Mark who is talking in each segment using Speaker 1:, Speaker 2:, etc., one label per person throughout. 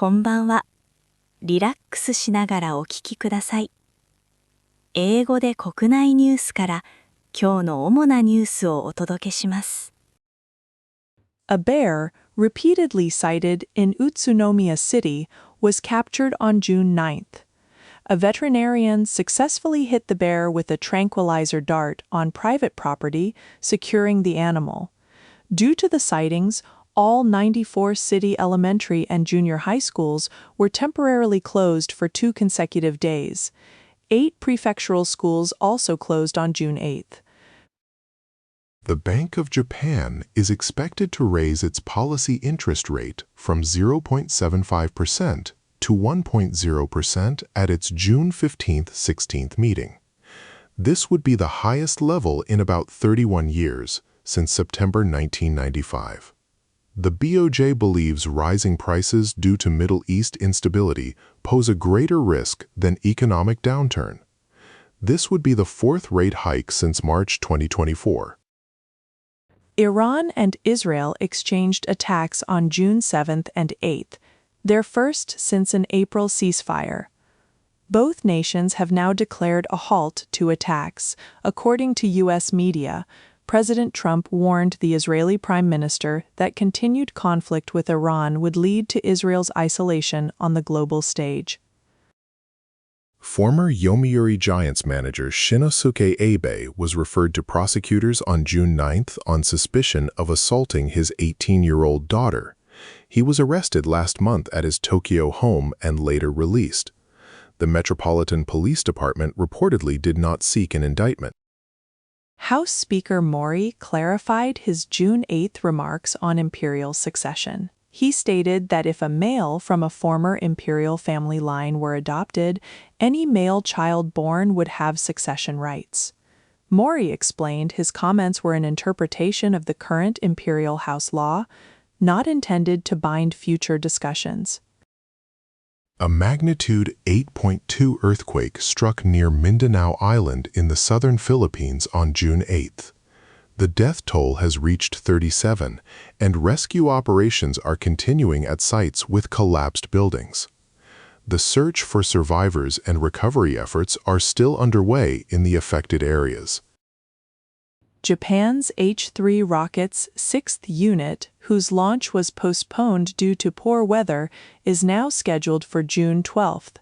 Speaker 1: こんばんは。リラックスしながらお聞きください。英語で国内ニュースから今日の主なニュースをお届けします。
Speaker 2: A bear, repeatedly sighted in Utsunomiya City, was captured on June 9th. A veterinarian successfully hit the bear with a tranquilizer dart on private property, securing the animal. Due to the sightings, all 94 city elementary and junior high schools were temporarily closed for 2 consecutive days. 8 prefectural schools also closed on June 8th.
Speaker 3: The Bank of Japan is expected to raise its policy interest rate from 0.75% to 1.0% at its June 15th-16th meeting. This would be the highest level in about 31 years, since September 1995. The BOJ believes rising prices due to Middle East instability pose a greater risk than economic downturn. This would be the 4th rate hike since March 2024.
Speaker 2: Iran and Israel exchanged attacks on June 7th and 8th, their first since an April ceasefire. Both nations have now declared a halt to attacks. According to U.S. media, President Trump warned the Israeli Prime Minister that continued conflict with Iran would lead to Israel's isolation on the global stage.
Speaker 3: Former Yomiuri Giants manager Shinosuke Abe was referred to prosecutors on June 9th on suspicion of assaulting his 18-year-old daughter. He was arrested last month at his Tokyo home and later released. The Metropolitan Police Department reportedly did not seek an indictment.
Speaker 2: House Speaker Mori clarified his June 8th remarks on imperial succession. He stated that if a male from a former imperial family line were adopted, any male child born would have succession rights. Mori explained his comments were an interpretation of the current imperial house law, not intended to bind future discussions.
Speaker 3: A magnitude 8.2 earthquake struck near Mindanao Island in the southern Philippines on June 8th. The death toll has reached 37, and rescue operations are continuing at sites with collapsed buildings. The search for survivors and recovery efforts are still underway in the affected areas.
Speaker 2: Japan's H-3 rocket's 6th unit, whose launch was postponed due to poor weather, is now scheduled for June 12th.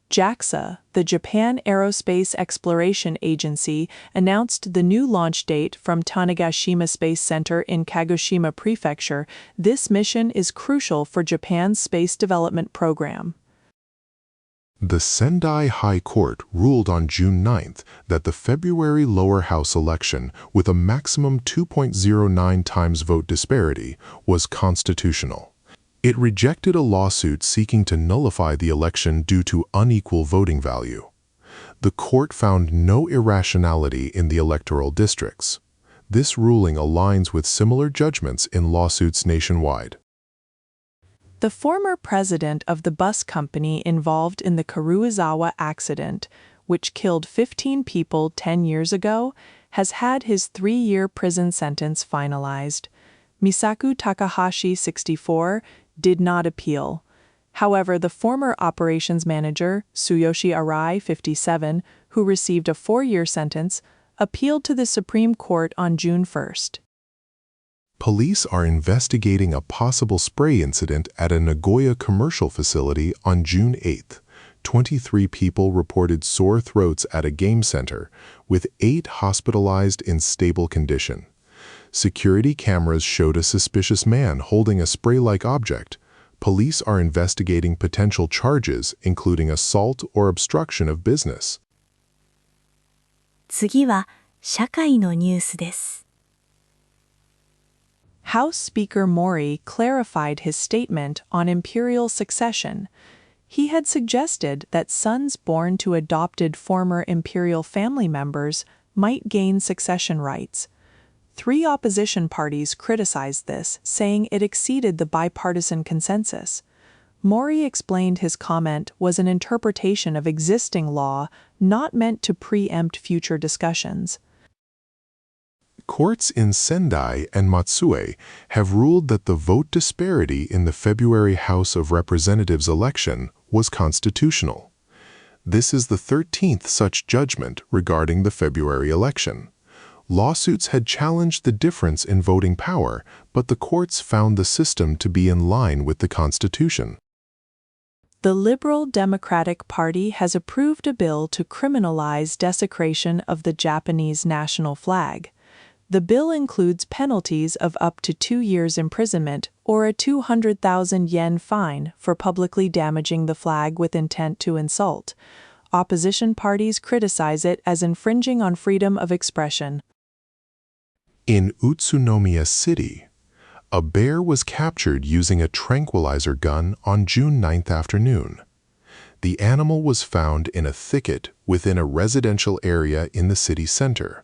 Speaker 2: JAXA, the Japan Aerospace Exploration Agency, announced the new launch date from Tanegashima Space Center in Kagoshima Prefecture. This mission is crucial for Japan's space development program.
Speaker 3: The Sendai High Court ruled on June 9th that the February lower house election, with a maximum 2.09 times vote disparity, was constitutional. It rejected a lawsuit seeking to nullify the election due to unequal voting value. The court found no irrationality in the electoral districts. This ruling aligns with similar judgments in lawsuits nationwide.
Speaker 2: The former president of the bus company involved in the Karuizawa accident, which killed 15 people 10 years ago, has had his 3-year prison sentence finalized. Misaku Takahashi, 64, did not appeal. However, the former operations manager, Tsuyoshi Arai, 57, who received a 4-year sentence, appealed to the Supreme Court on June 1st.
Speaker 3: Police are investigating a possible spray incident at a Nagoya commercial facility on June 8th. 23 people reported sore throats at a game center, with 8 hospitalized in stable condition. Security cameras showed a suspicious man holding a spray-like object. Police are investigating potential charges, including assault or obstruction of business.
Speaker 1: 次は社会のニュースです。
Speaker 2: House Speaker Mori clarified his statement on imperial succession. He had suggested that sons born to adopted former imperial family members might gain succession rights. 3 opposition parties criticized this, saying it exceeded the bipartisan consensus. Mori explained his comment was an interpretation of existing law, not meant to preempt future discussions.
Speaker 3: Courts in Sendai and Matsue have ruled that the vote disparity in the February House of Representatives election was constitutional. This is the 13th such judgment regarding the February election. Lawsuits had challenged the difference in voting power, but the courts found the system to be in line with the Constitution.
Speaker 2: The Liberal Democratic Party has approved a bill to criminalize desecration of the Japanese national flag. The bill includes penalties of up to 2 years' imprisonment or a 200,000 yen fine for publicly damaging the flag with intent to insult. Opposition parties criticize it as infringing on freedom of expression.
Speaker 3: In Utsunomiya City, a bear was captured using a tranquilizer gun on June 9th afternoon. The animal was found in a thicket within a residential area in the city center.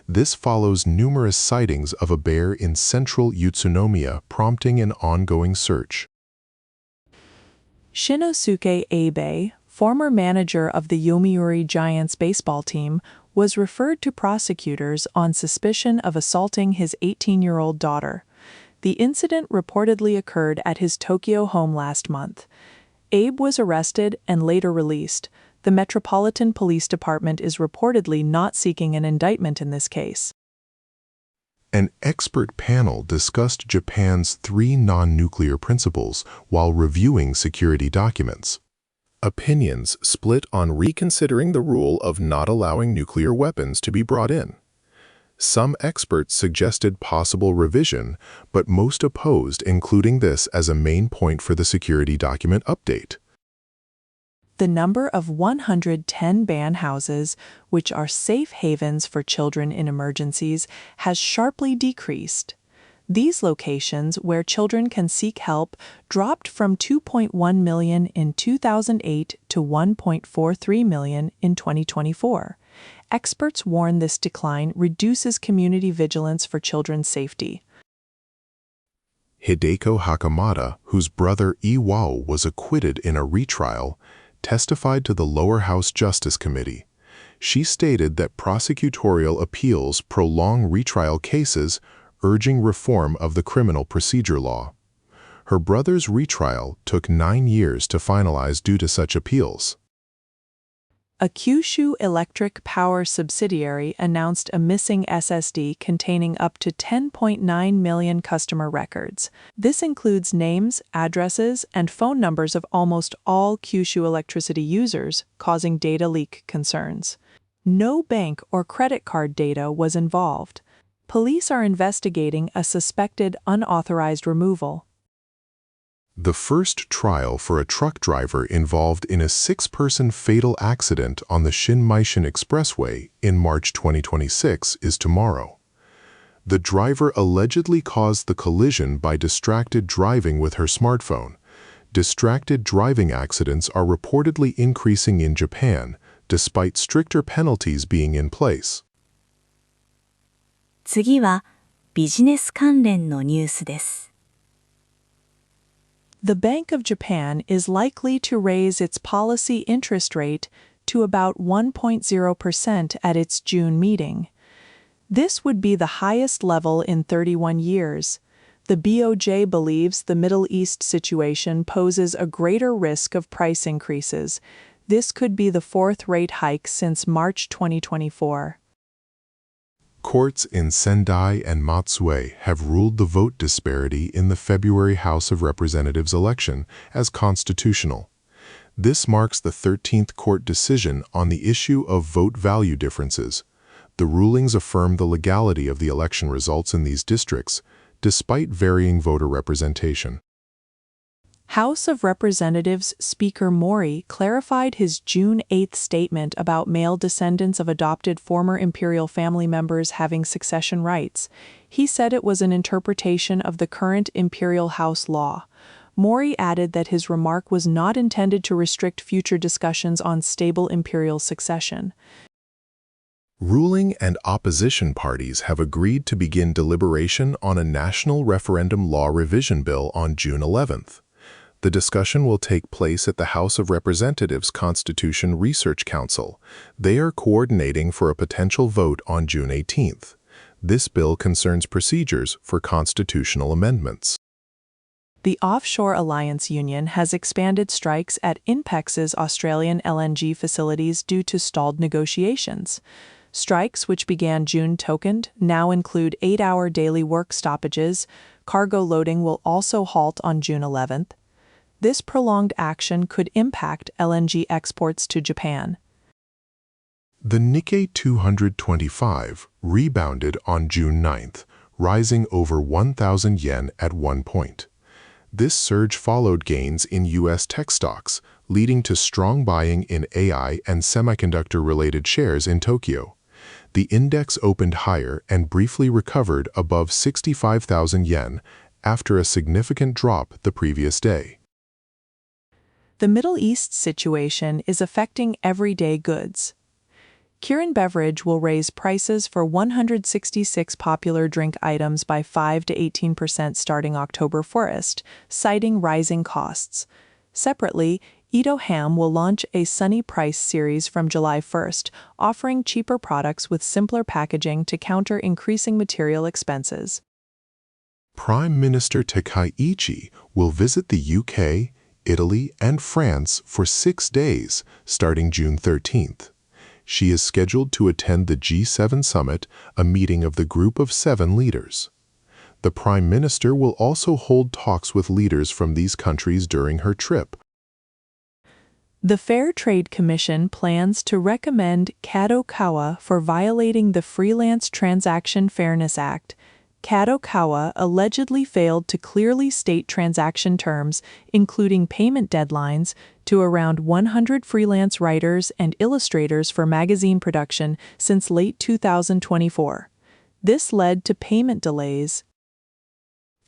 Speaker 3: This follows numerous sightings of a bear in central Utsunomiya, prompting an ongoing search.
Speaker 2: Shinosuke Abe, former manager of the Yomiuri Giants baseball team, was referred to prosecutors on suspicion of assaulting his 18-year-old daughter. The incident reportedly occurred at his Tokyo home last month. Abe was arrested and later released. The Metropolitan Police Department is reportedly not seeking an indictment in this case.
Speaker 3: An expert panel discussed Japan's 3 non-nuclear principles while reviewing security documents. Opinions split on reconsidering the rule of not allowing nuclear weapons to be brought in. Some experts suggested possible revision, but most opposed including this as a main point for the security document update.
Speaker 2: The number of 110 ban houses, which are safe havens for children in emergencies, has sharply decreased. These locations, where children can seek help, dropped from 2.1 million in 2008 to 1.43 million in 2024. Experts warn this decline reduces community vigilance for children's safety.
Speaker 3: Hideko Hakamada, whose brother Iwao was acquitted in a retrial, testified to the Lower House Justice Committee. She stated that prosecutorial appeals prolong retrial cases, urging reform of the criminal procedure law. Her brother's retrial took 9 years to finalize due to such appeals.
Speaker 2: A Kyushu Electric Power subsidiary announced a missing SSD containing up to 10.9 million customer records. This includes names, addresses, and phone numbers of almost all Kyushu electricity users, causing data leak concerns. No bank or credit card data was involved. Police are investigating a suspected unauthorized removal.
Speaker 3: The first trial for a truck driver involved in a 6-person fatal accident on the Shinmaishin Expressway in March 2026 is tomorrow. The driver allegedly caused the collision by distracted driving with her smartphone. Distracted driving accidents are reportedly increasing in Japan, despite stricter penalties being in place.
Speaker 1: 次はビジネス関連のニュースです。
Speaker 2: The Bank of Japan is likely to raise its policy interest rate to about 1.0% at its June meeting. This would be the highest level in 31 years. The BOJ believes the Middle East situation poses a greater risk of price increases. This could be the 4th rate hike since March 2024.
Speaker 3: Courts in Sendai and Matsue have ruled the vote disparity in the February House of Representatives election as constitutional. This marks the 13th court decision on the issue of vote value differences. The rulings affirm the legality of the election results in these districts, despite varying voter representation.
Speaker 2: House of Representatives Speaker Mori clarified his June 8 statement about male descendants of adopted former imperial family members having succession rights. He said it was an interpretation of the current imperial house law. Mori added that his remark was not intended to restrict future discussions on stable imperial succession.
Speaker 3: Ruling and opposition parties have agreed to begin deliberation on a national referendum law revision bill on June 11th. The discussion will take place at the House of Representatives Constitution Research Council. They are coordinating for a potential vote on June 18th. This bill concerns procedures for constitutional amendments.
Speaker 2: The Offshore Alliance Union has expanded strikes at INPEX's Australian LNG facilities due to stalled negotiations. Strikes, which began June 2nd, now include 8-hour daily work stoppages. Cargo loading will also halt on June 11th. This prolonged action could impact LNG exports to Japan.
Speaker 3: The Nikkei 225 rebounded on June 9th, rising over 1,000 yen at one point. This surge followed gains in U.S. tech stocks, leading to strong buying in AI and semiconductor-related shares in Tokyo. The index opened higher and briefly recovered above 65,000 yen after a significant drop the previous day.
Speaker 2: The Middle East situation is affecting everyday goods. Kirin Beverage will raise prices for 166 popular drink items by 5 to 18% starting October 1st, citing rising costs. Separately, Ito Ham will launch a Sunny Price series from July 1st, offering cheaper products with simpler packaging to counter increasing material expenses.
Speaker 3: Prime Minister Takaichi will visit the UK, Italy, and France for 6 days, starting June 13th. She is scheduled to attend the G7 summit, a meeting of the Group of 7 leaders. The Prime Minister will also hold talks with leaders from these countries during her trip.
Speaker 2: The Fair Trade Commission plans to recommend Kadokawa for violating the Freelance Transaction Fairness Act. Kadokawa allegedly failed to clearly state transaction terms, including payment deadlines, to around 100 freelance writers and illustrators for magazine production since late 2024. This led to payment delays.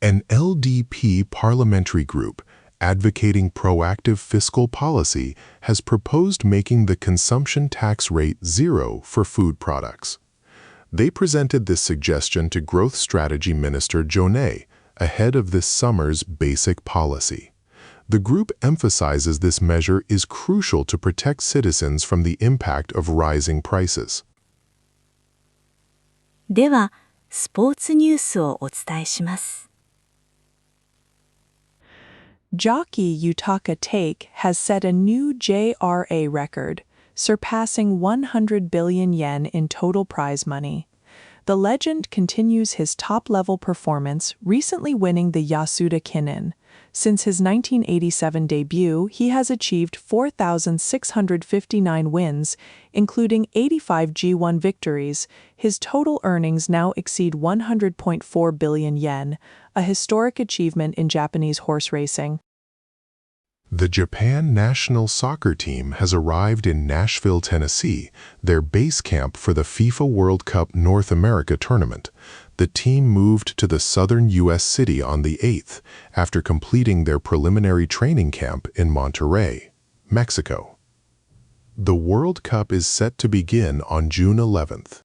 Speaker 3: An LDP parliamentary group advocating proactive fiscal policy has proposed making the consumption tax rate 0 for food products. They presented this suggestion to Growth Strategy Minister Joné ahead of this summer's basic policy. The group emphasizes this measure is crucial to protect citizens from the impact of rising prices.
Speaker 1: では、スポーツニュースをお伝えします。
Speaker 2: Jockey Yutaka Take has set a new JRA record, surpassing 100 billion yen in total prize money. The legend continues his top-level performance, recently winning the Yasuda Kinin. Since his 1987 debut, he has achieved 4,659 wins, including 85 G1 victories. His total earnings now exceed 100.4 billion yen, a historic achievement in Japanese horse racing.
Speaker 3: The Japan national soccer team has arrived in Nashville, Tennessee, their base camp for the FIFA World Cup North America tournament. The team moved to the southern U.S. city on the 8th after completing their preliminary training camp in Monterrey, Mexico. The World Cup is set to begin on June 11th.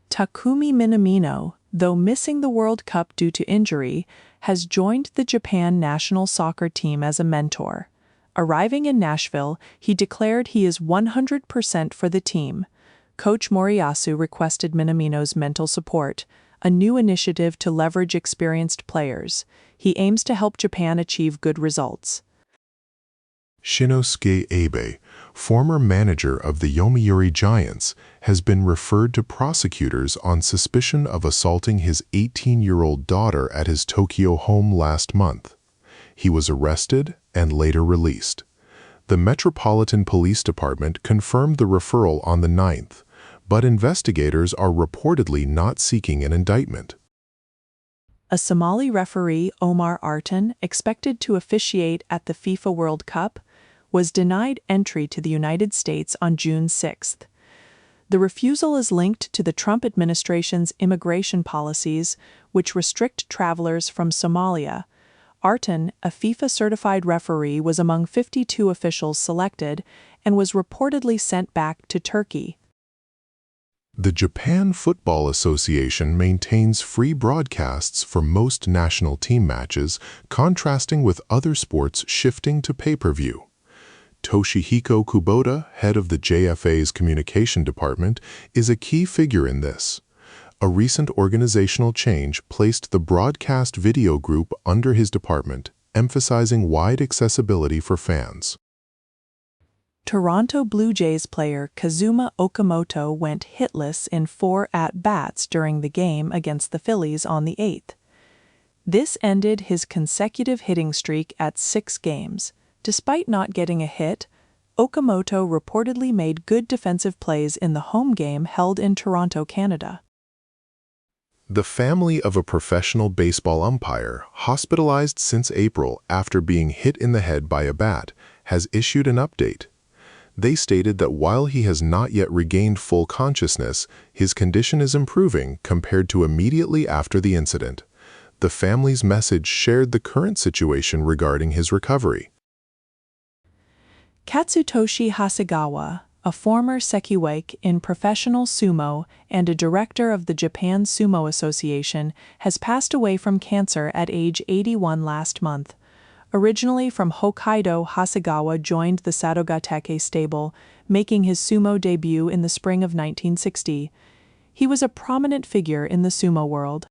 Speaker 2: Takumi Minamino, though missing the World Cup due to injury, has joined the Japan national soccer team as a mentor. Arriving in Nashville, he declared he is 100% for the team. Coach Moriyasu requested Minamino's mental support, a new initiative to leverage experienced players. He aims to help Japan achieve good results.
Speaker 3: Shinosuke Abe, former manager of the Yomiuri Giants, has been referred to prosecutors on suspicion of assaulting his 18-year-old daughter at his Tokyo home last month. He was arrested and later released. The Metropolitan Police Department confirmed the referral on the 9th, but investigators are reportedly not seeking an indictment.
Speaker 2: A Somali referee, Omar Artan, expected to officiate at the FIFA World Cup, was denied entry to the United States on June 6th. The refusal is linked to the Trump administration's immigration policies, which restrict travelers from Somalia. Artan, a FIFA-certified referee, was among 52 officials selected and was reportedly sent back to Turkey.
Speaker 3: The Japan Football Association maintains free broadcasts for most national team matches, contrasting with other sports shifting to pay-per-view. Toshihiko Kubota, head of the JFA's communication department, is a key figure in this. a recent organizational change placed the broadcast video group under his department, emphasizing wide accessibility for fans.
Speaker 2: Toronto Blue Jays player Kazuma Okamoto went hitless in 4 at-bats during the game against the Phillies on the 8th. This ended his consecutive hitting streak at 6 games. Despite not getting a hit, Okamoto reportedly made good defensive plays in the home game held in Toronto, Canada.
Speaker 3: The family of a professional baseball umpire, hospitalized since April after being hit in the head by a bat, has issued an update. They stated that while he has not yet regained full consciousness, his condition is improving compared to immediately after the incident. The family's message shared the current situation regarding his recovery.
Speaker 2: Katsutoshi Hasegawa, a former sekiwake in professional sumo and a director of the Japan Sumo Association, has passed away from cancer at age 81 last month. Originally from Hokkaido, Hasegawa joined the Sadogatake stable, making his sumo debut in the spring of 1960. He was a prominent figure in the sumo world.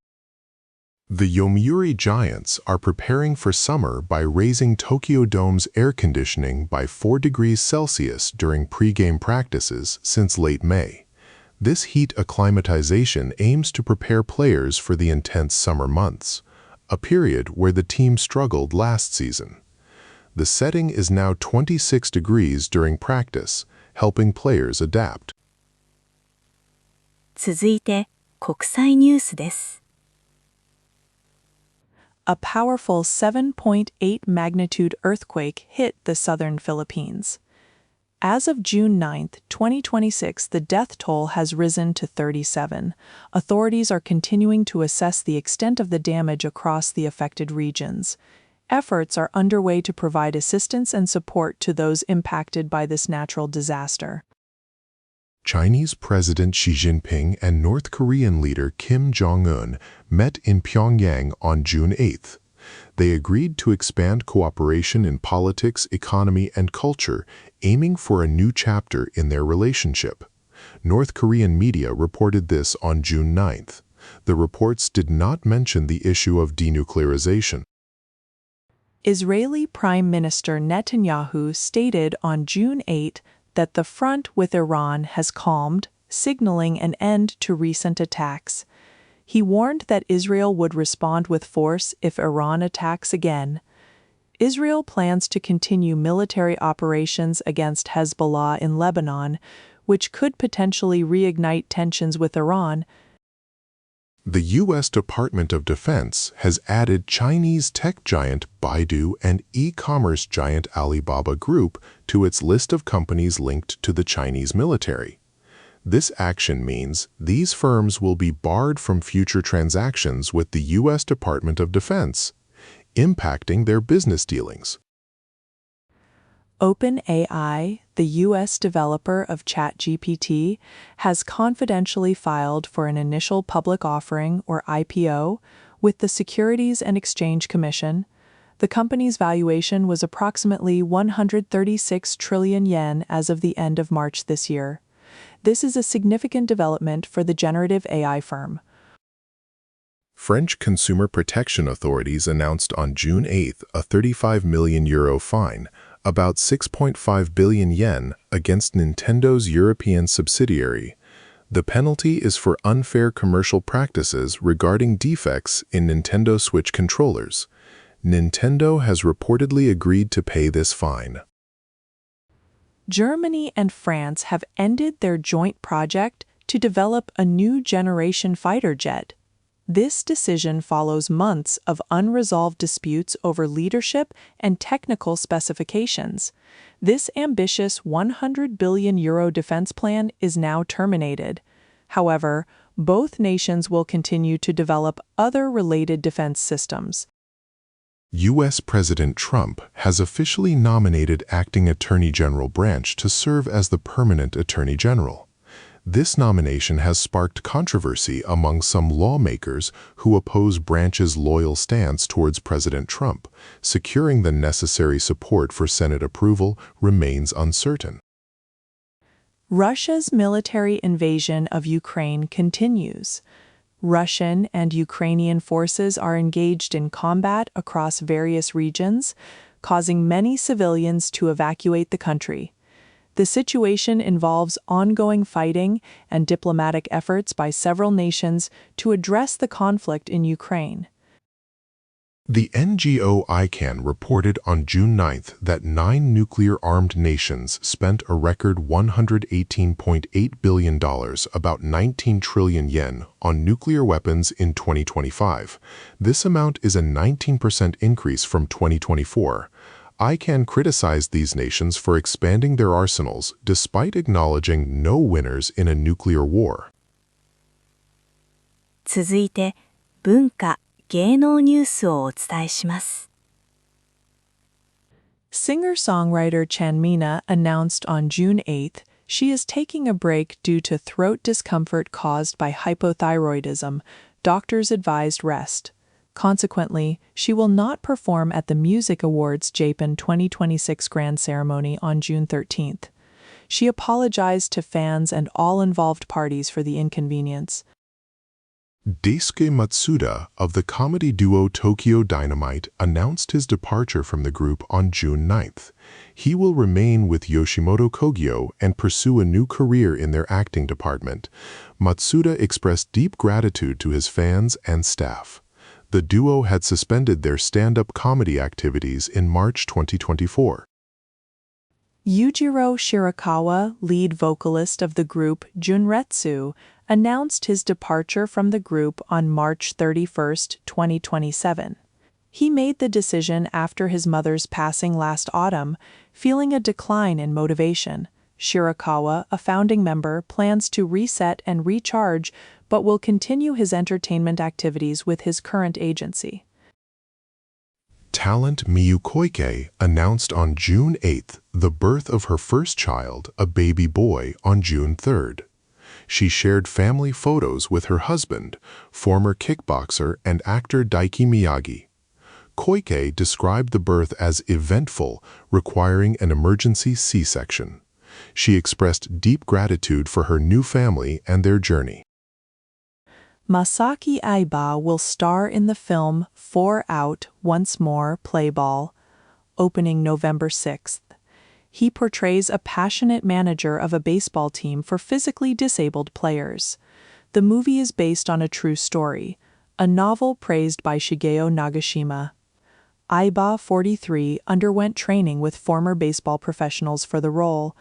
Speaker 3: The Yomiuri Giants are preparing for summer by raising Tokyo Dome's air conditioning by 4 degrees Celsius during pre-game practices since late May. This heat acclimatization aims to prepare players for the intense summer months, a period where the team struggled last season. The setting is now 26 degrees during practice, helping players adapt.
Speaker 1: 続いて、国際ニュースです。
Speaker 2: A powerful 7.8 magnitude earthquake hit the southern Philippines. As of June 9, 2026, the death toll has risen to 37. Authorities are continuing to assess the extent of the damage across the affected regions. Efforts are underway to provide assistance and support to those impacted by this natural disaster.
Speaker 3: Chinese President Xi Jinping and North Korean leader Kim Jong-un met in Pyongyang on June 8th. They agreed to expand cooperation in politics, economy, and culture, aiming for a new chapter in their relationship. North Korean media reported this on June 9th. The reports did not mention the issue of denuclearization.
Speaker 2: Israeli Prime Minister Netanyahu stated on June 8 that the front with Iran has calmed, signaling an end to recent attacks. He warned that Israel would respond with force if Iran attacks again. Israel plans to continue military operations against Hezbollah in Lebanon, which could potentially reignite tensions with Iran.
Speaker 3: The U.S. Department of Defense has added Chinese tech giant Baidu and e-commerce giant Alibaba Group to its list of companies linked to the Chinese military. This action means these firms will be barred from future transactions with the U.S. Department of Defense, impacting their business dealings.
Speaker 2: OpenAI, the U.S. developer of ChatGPT, has confidentially filed for an initial public offering, or IPO, with the Securities and Exchange Commission. The company's valuation was approximately 136 trillion yen as of the end of March this year. This is a significant development for the generative AI firm.
Speaker 3: French consumer protection authorities announced on June 8 a €35 million fine, about 6.5 billion yen, against Nintendo's European subsidiary. The penalty is for unfair commercial practices regarding defects in Nintendo Switch controllers. Nintendo has reportedly agreed to pay this fine.
Speaker 2: Germany and France have ended their joint project to develop a new generation fighter jet. This decision follows months of unresolved disputes over leadership and technical specifications. This ambitious €100 billion defense plan is now terminated. However, both nations will continue to develop other related defense systems.
Speaker 3: U.S. President Trump has officially nominated Acting Attorney General Branch to serve as the permanent Attorney General. This nomination has sparked controversy among some lawmakers who oppose Branch's loyal stance towards President Trump. Securing the necessary support for Senate approval remains uncertain.
Speaker 2: Russia's military invasion of Ukraine continues. Russian and Ukrainian forces are engaged in combat across various regions, causing many civilians to evacuate the country. The situation involves ongoing fighting and diplomatic efforts by several nations to address the conflict in Ukraine.
Speaker 3: The NGO ICANN reported on June 9th that 9 nuclear-armed nations spent a record $118.8 billion, about 19 trillion yen, on nuclear weapons in 2025. This amount is a 19% increase from 2024. ICANN criticized these nations for expanding their arsenals despite acknowledging no winners in a nuclear war.
Speaker 1: 続いて、文化・芸能ニュースをお伝えします。
Speaker 2: Singer-songwriter Chanmina announced on June 8th she is taking a break due to throat discomfort caused by hypothyroidism. Doctors advised rest. Consequently, she will not perform at the Music Awards Japan 2026 Grand Ceremony on June 13th. She apologized to fans and all involved parties for the inconvenience.
Speaker 3: Daisuke Matsuda of the comedy duo Tokyo Dynamite announced his departure from the group on June 9th. He will remain with Yoshimoto Kogyo and pursue a new career in their acting department. Matsuda expressed deep gratitude to his fans and staff. The duo had suspended their stand-up comedy activities in March 2024.
Speaker 2: Yujiro Shirakawa, lead vocalist of the group Junretsu, announced his departure from the group on March 31, 2027. He made the decision after his mother's passing last autumn, feeling a decline in motivation. Shirakawa, a founding member, plans to reset and recharge, but will continue his entertainment activities with his current agency.
Speaker 3: Talent Miyu Koike announced on June 8th the birth of her first child, a baby boy, on June 3rd. She shared family photos with her husband, former kickboxer and actor Daiki Miyagi. Koike described the birth as eventful, requiring an emergency C-section. She expressed deep gratitude for her new family and their journey.
Speaker 2: Masaki Aiba will star in the film 4 Out, Once More, Play Ball, opening November 6th. He portrays a passionate manager of a baseball team for physically disabled players. The movie is based on a true story, a novel praised by Shigeo Nagashima. Aiba, 43, underwent training with former baseball professionals for the role.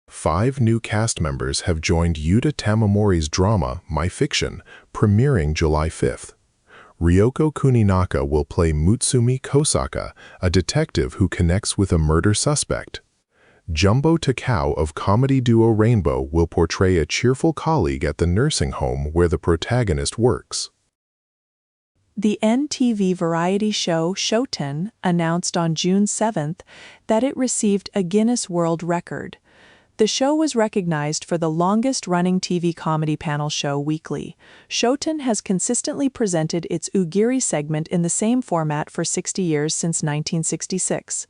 Speaker 3: 5 new cast members have joined Yuta Tamamori's drama, My Fiction, premiering July 5th. Ryoko Kuninaka will play Mutsumi Kosaka, a detective who connects with a murder suspect. Jumbo Takao of comedy duo Rainbow will portray a cheerful colleague at the nursing home where the protagonist works.
Speaker 2: The NTV variety show Shoten announced on June 7th that it received a Guinness World Record. The show was recognized for the longest-running TV comedy panel show weekly. Shoten has consistently presented its Ugiri segment in the same format for 60 years since 1966.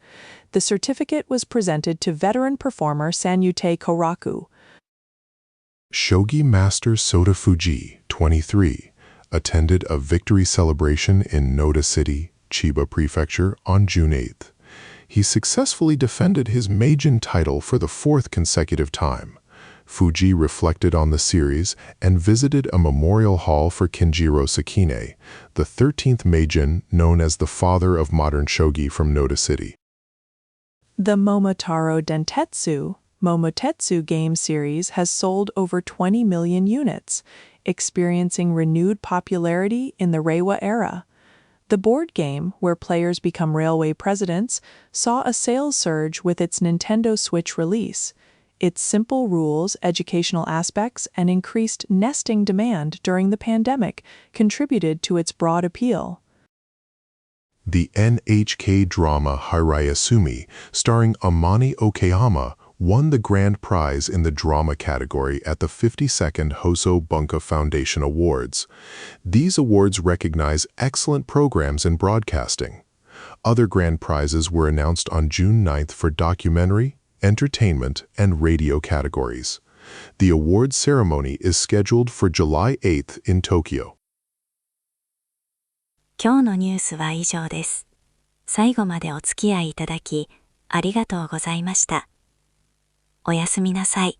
Speaker 2: The certificate was presented to veteran performer Sanyute Koraku.
Speaker 3: Shogi Master Sota Fuji, 23, attended a victory celebration in Noda City, Chiba Prefecture, on June 8th. He successfully defended his Meijin title for the 4th consecutive time. Fuji reflected on the series and visited a memorial hall for Kenjiro Sakine, the 13th Meijin known as the father of modern shogi from Noda City.
Speaker 2: The Momotaro Dentetsu Momotetsu game series has sold over 20 million units, experiencing renewed popularity in the Reiwa era. The board game, where players become railway presidents, saw a sales surge with its Nintendo Switch release. Its simple rules, educational aspects, and increased nesting demand during the pandemic contributed to its broad appeal.
Speaker 3: The NHK drama Hirayasumi, starring Amani Okayama, won the grand prize in the drama category at the 52nd Hoso Bunka Foundation Awards. These awards recognize excellent programs in broadcasting. Other grand prizes were announced on June 9th for documentary, entertainment, and radio categories. The award ceremony is scheduled for July 8th in Tokyo.
Speaker 1: 今日のニュースは以上です。最後までお付き合いいただき、ありがとうございました。おやすみなさい。